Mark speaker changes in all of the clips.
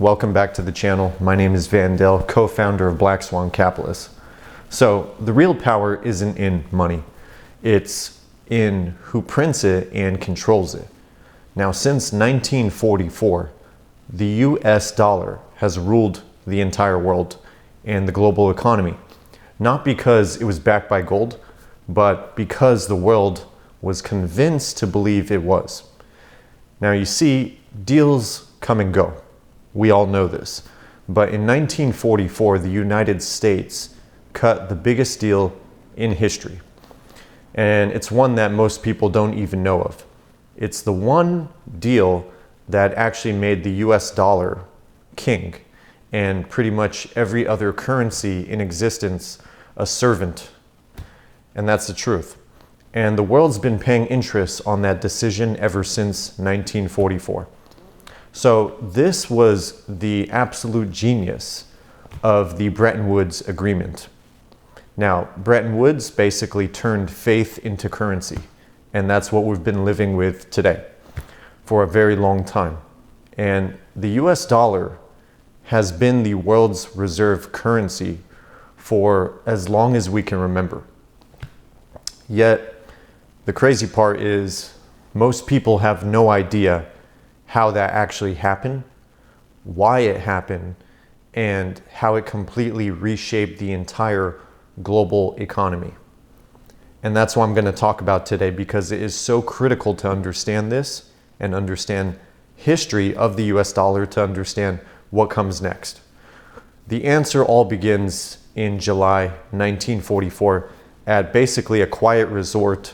Speaker 1: Welcome back to the channel. My name is Vandell, co-founder of Black Swan Capitalists. So the real power isn't in money. It's in who prints it and controls it. Now, since 1944, the US dollar has ruled the entire world and the global economy. Not because it was backed by gold, but because the world was convinced to believe it was. Now you see, deals come and go. We all know this. But in 1944, the United States cut the biggest deal in history. And it's one that most people don't even know of. It's the one deal that actually made the US dollar king and pretty much every other currency in existence a servant. And that's the truth. And the world's been paying interest on that decision ever since 1944. So this was the absolute genius of the Bretton Woods Agreement. Now, Bretton Woods basically turned faith into currency, and that's what we've been living with today for a very long time. And the US dollar has been the world's reserve currency for as long as we can remember. Yet, the crazy part is most people have no idea how that actually happened, why it happened, and how it completely reshaped the entire global economy. And that's what I'm going to talk about today, because it is so critical to understand this and understand history of the US dollar to understand what comes next. The answer all begins in July 1944 at basically a quiet resort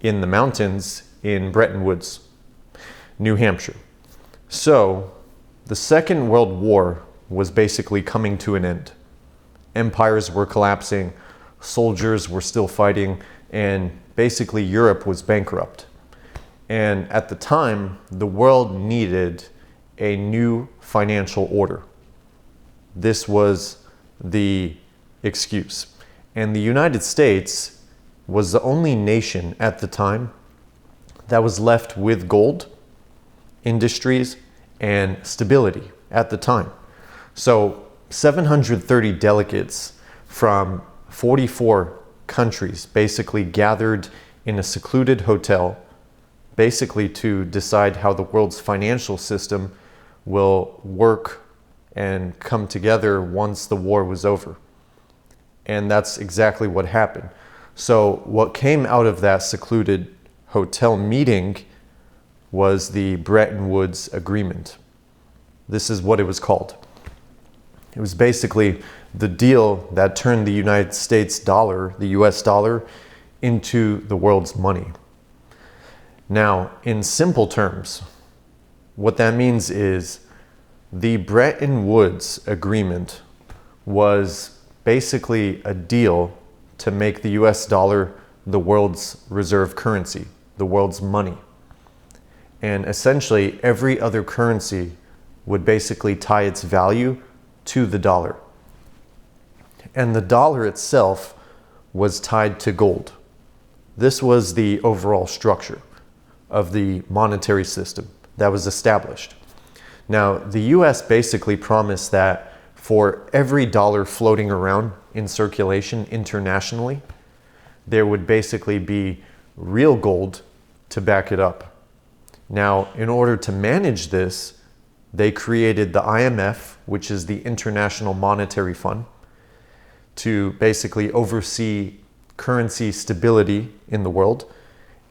Speaker 1: in the mountains in Bretton Woods, New Hampshire. So the Second World War was basically coming to an end. Empires were collapsing, soldiers were still fighting, and basically Europe was bankrupt. And at the time, the world needed a new financial order. This was the excuse. And the United States was the only nation at the time that was left with gold, industries, and stability at the time. So 730 delegates from 44 countries basically gathered in a secluded hotel, basically to decide how the world's financial system will work and come together once the war was over. And that's exactly what happened. So what came out of that secluded hotel meeting was the Bretton Woods Agreement. This is what it was called. It was basically the deal that turned the United States dollar, the US dollar, into the world's money. Now, in simple terms, what that means is the Bretton Woods Agreement was basically a deal to make the US dollar the world's reserve currency, the world's money. And essentially every other currency would basically tie its value to the dollar. And the dollar itself was tied to gold. This was the overall structure of the monetary system that was established. Now, the US basically promised that for every dollar floating around in circulation internationally, there would basically be real gold to back it up. Now, in order to manage this, they created the IMF, which is the International Monetary Fund, to basically oversee currency stability in the world.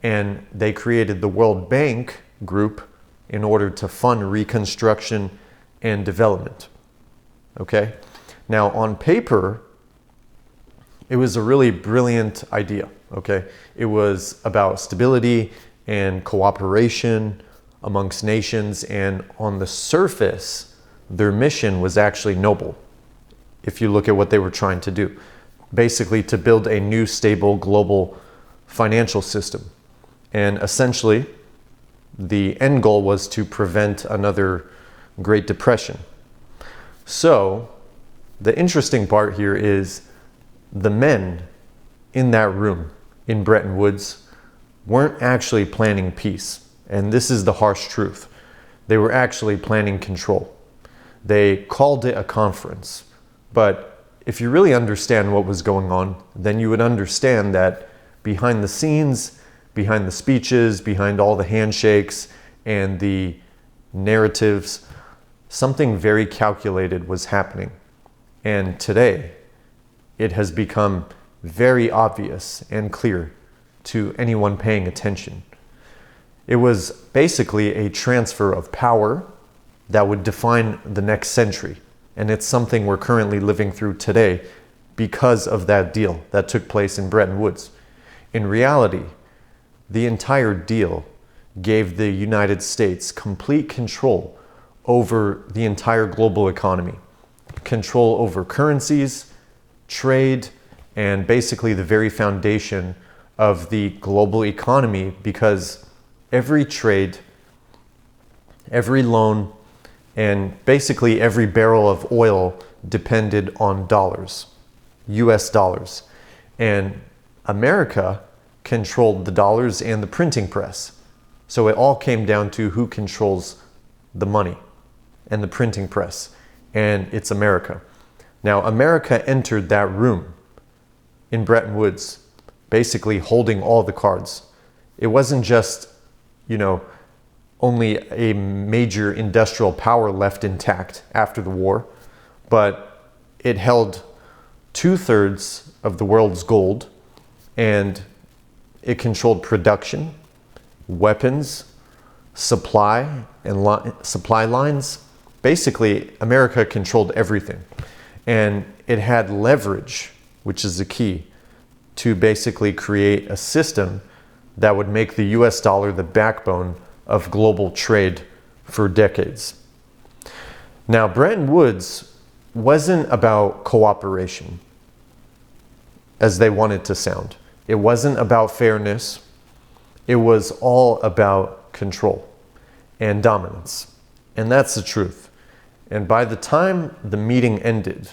Speaker 1: And they created the World Bank Group in order to fund reconstruction and development. Okay? Now, on paper, it was a really brilliant idea. Okay? It was about stability and cooperation amongst nations, and on the surface, their mission was actually noble. If you look at what they were trying to do, basically to build a new stable global financial system. And essentially, the end goal was to prevent another Great Depression. So, the interesting part here is the men in that room in Bretton Woods weren't actually planning peace. And this is the harsh truth. They were actually planning control. They called it a conference. But if you really understand what was going on, then you would understand that behind the scenes, behind the speeches, behind all the handshakes and the narratives, something very calculated was happening. And today, it has become very obvious and clear to anyone paying attention. It was basically a transfer of power that would define the next century. And it's something we're currently living through today because of that deal that took place in Bretton Woods. In reality, the entire deal gave the United States complete control over the entire global economy, control over currencies, trade, and basically the very foundation of the global economy, because every trade, every loan, and basically every barrel of oil depended on dollars, US dollars. And America controlled the dollars and the printing press. So it all came down to who controls the money and the printing press. And it's America. Now, America entered that room in Bretton Woods, basically holding all the cards. It wasn't just, only a major industrial power left intact after the war, but it held 2/3 of the world's gold, and it controlled production, weapons, supply, and supply lines. Basically, America controlled everything. And it had leverage, which is the key, to basically create a system that would make the US dollar the backbone of global trade for decades. Now, Bretton Woods wasn't about cooperation, as they wanted to sound. It wasn't about fairness. It was all about control and dominance. And that's the truth. And by the time the meeting ended,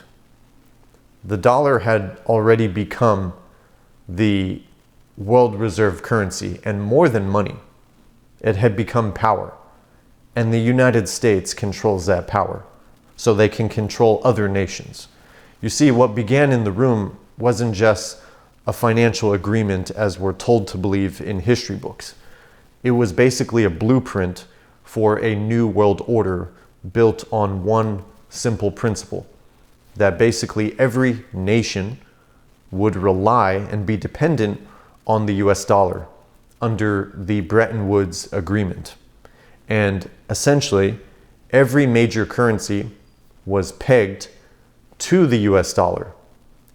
Speaker 1: the dollar had already become the world reserve currency, and more than money. It had become power. And the United States controls that power, so they can control other nations. You see, what began in the room wasn't just a financial agreement as we're told to believe in history books. It was basically a blueprint for a new world order built on one simple principle, that basically every nation would rely and be dependent on the US dollar under the Bretton Woods Agreement. And essentially, every major currency was pegged to the US dollar.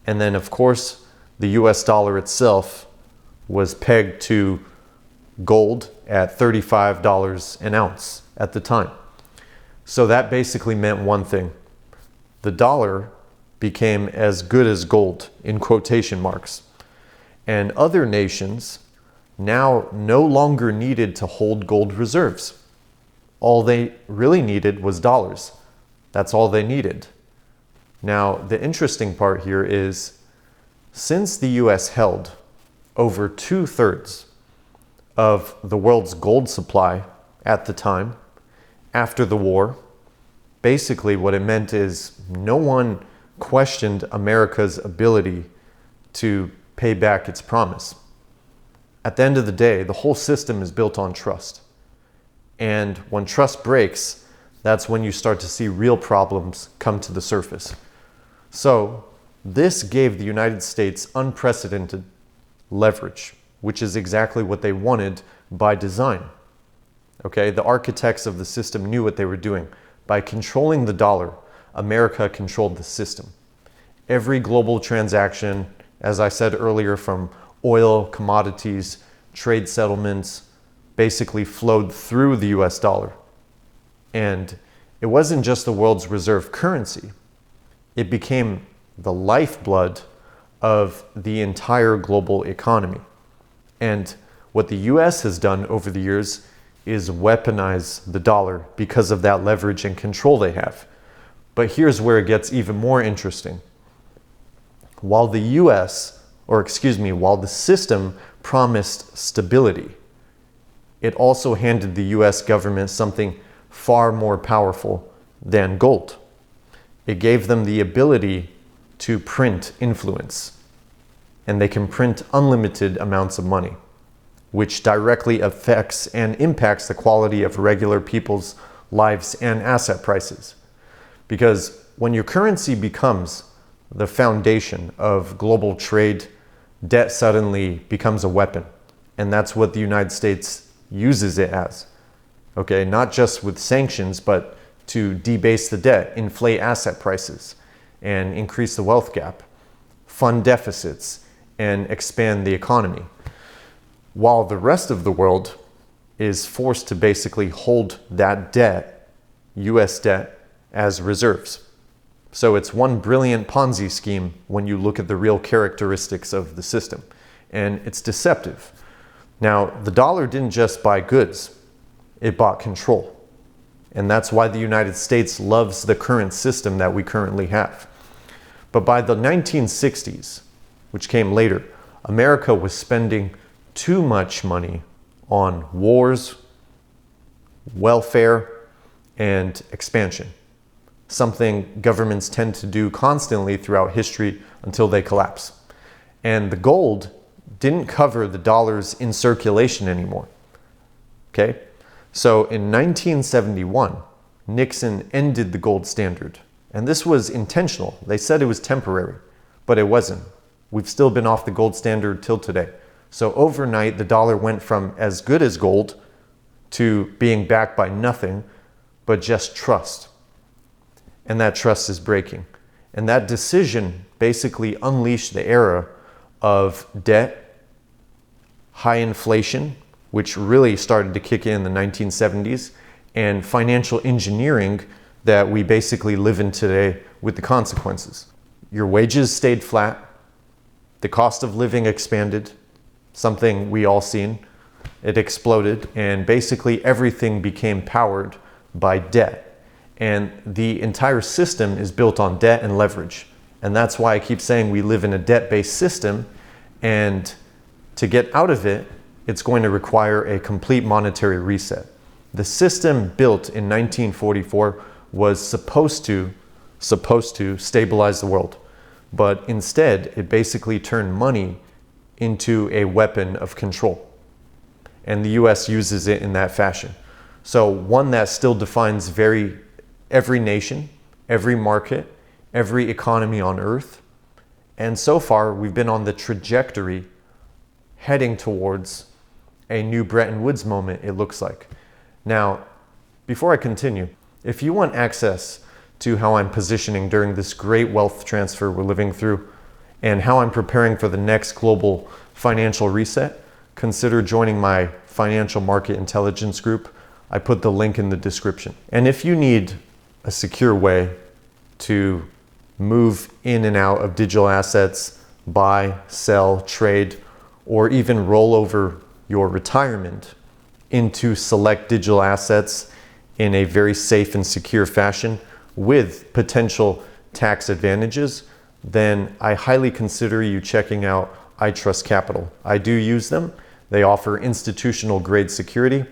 Speaker 1: And then, of course, the US dollar itself was pegged to gold at $35 an ounce at the time. So that basically meant one thing. The dollar became as good as gold, in quotation marks. And other nations now no longer needed to hold gold reserves. All they really needed was dollars. That's all they needed. Now, the interesting part here is, since the US held over 2/3 of the world's gold supply at the time, after the war, basically what it meant is no one questioned America's ability to pay back its promise. At the end of the day, the whole system is built on trust. And when trust breaks, that's when you start to see real problems come to the surface. So this gave the United States unprecedented leverage, which is exactly what they wanted by design. Okay, the architects of the system knew what they were doing. By controlling the dollar, America controlled the system. Every global transaction, as I said earlier, from oil, commodities, trade settlements, basically flowed through the US dollar. And it wasn't just the world's reserve currency. It became the lifeblood of the entire global economy. And what the US has done over the years is weaponize the dollar because of that leverage and control they have. But here's where it gets even more interesting. While the while the system promised stability, it also handed the US government something far more powerful than gold. It gave them the ability to print influence, and they can print unlimited amounts of money, which directly affects and impacts the quality of regular people's lives and asset prices. Because when your currency becomes the foundation of global trade, debt suddenly becomes a weapon. And that's what the United States uses it as. Okay, not just with sanctions, but to debase the debt, inflate asset prices, and increase the wealth gap, fund deficits, and expand the economy. While the rest of the world is forced to basically hold that debt, US debt, as reserves. So it's one brilliant Ponzi scheme when you look at the real characteristics of the system. And it's deceptive. Now, the dollar didn't just buy goods, it bought control. And that's why the United States loves the current system that we currently have. But by the 1960s, which came later, America was spending too much money on wars, welfare, and expansion. Something governments tend to do constantly throughout history until they collapse. And the gold didn't cover the dollars in circulation anymore. Okay? So in 1971, Nixon ended the gold standard. And this was intentional. They said it was temporary, but it wasn't. We've still been off the gold standard till today. So overnight, the dollar went from as good as gold to being backed by nothing but just trust. And that trust is breaking. And that decision basically unleashed the era of debt, high inflation, which really started to kick in the 1970s, and financial engineering that we basically live in today with the consequences. Your wages stayed flat, the cost of living expanded, something we all seen. It exploded, and basically everything became powered by debt. And the entire system is built on debt and leverage. And that's why I keep saying we live in a debt-based system, and to get out of it, it's going to require a complete monetary reset. The system built in 1944 was supposed to stabilize the world. But instead, it basically turned money into a weapon of control. And the US uses it in that fashion. So one that still defines every nation, every market, every economy on earth. And so far, we've been on the trajectory heading towards a new Bretton Woods moment, it looks like. Now, before I continue, if you want access to how I'm positioning during this great wealth transfer we're living through and how I'm preparing for the next global financial reset, consider joining my financial market intelligence group. I put the link in the description. And if you need a secure way to move in and out of digital assets, buy, sell, trade, or even roll over your retirement into select digital assets in a very safe and secure fashion with potential tax advantages, then I highly consider you checking out iTrust Capital. I do use them. They offer institutional grade security,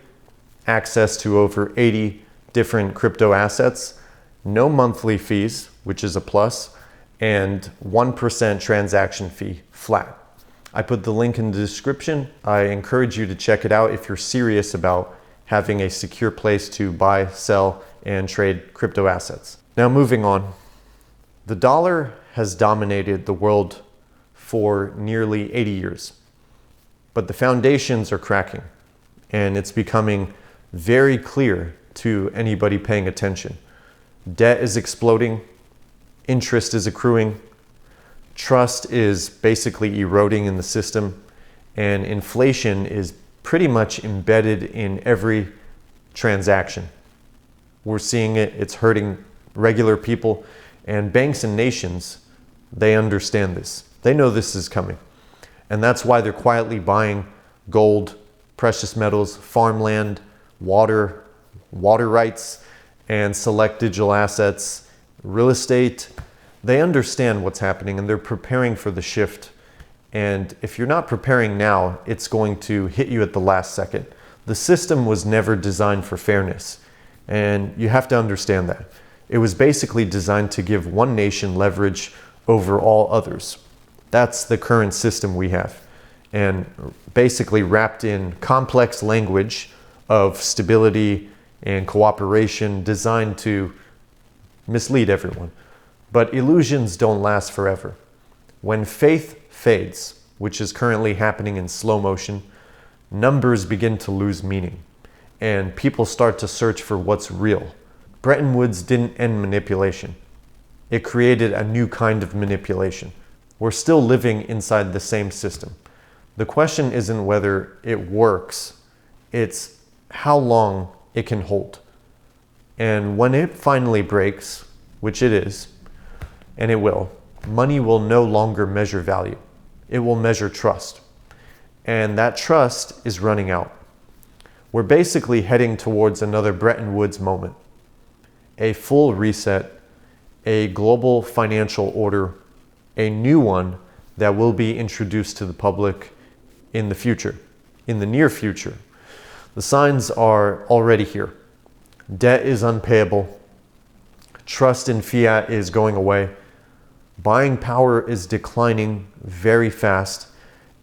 Speaker 1: access to over 80 different crypto assets, no monthly fees, which is a plus, and 1% transaction fee flat. I put the link in the description. I encourage you to check it out if you're serious about having a secure place to buy, sell, and trade crypto assets. Now moving on, the dollar has dominated the world for nearly 80 years, but the foundations are cracking, and it's becoming very clear to anybody paying attention. Debt is exploding, interest is accruing, trust is basically eroding in the system, and inflation is pretty much embedded in every transaction. We're seeing it, it's hurting regular people, and banks and nations, they understand this. They know this is coming. And that's why they're quietly buying gold, precious metals, farmland, water rights, and select digital assets, real estate. They understand what's happening and they're preparing for the shift. And if you're not preparing now, it's going to hit you at the last second. The system was never designed for fairness. And you have to understand that. It was basically designed to give one nation leverage over all others. That's the current system we have. And basically wrapped in complex language of stability and cooperation designed to mislead everyone. But illusions don't last forever. When faith fades, which is currently happening in slow motion, numbers begin to lose meaning, and people start to search for what's real. Bretton Woods didn't end manipulation. It created a new kind of manipulation. We're still living inside the same system. The question isn't whether it works, it's how long it can hold. And when it finally breaks, which it is, and it will, money will no longer measure value. It will measure trust. And that trust is running out. We're basically heading towards another Bretton Woods moment. A full reset, a global financial order, a new one that will be introduced to the public in the future, in the near future. The signs are already here. Debt is unpayable. Trust in fiat is going away. Buying power is declining very fast,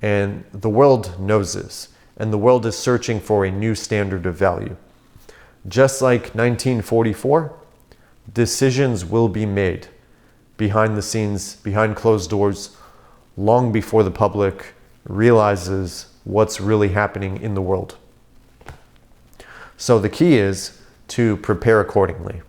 Speaker 1: and the world knows this, and the world is searching for a new standard of value. Just like 1944, decisions will be made behind the scenes, behind closed doors, long before the public realizes what's really happening in the world. So the key is to prepare accordingly.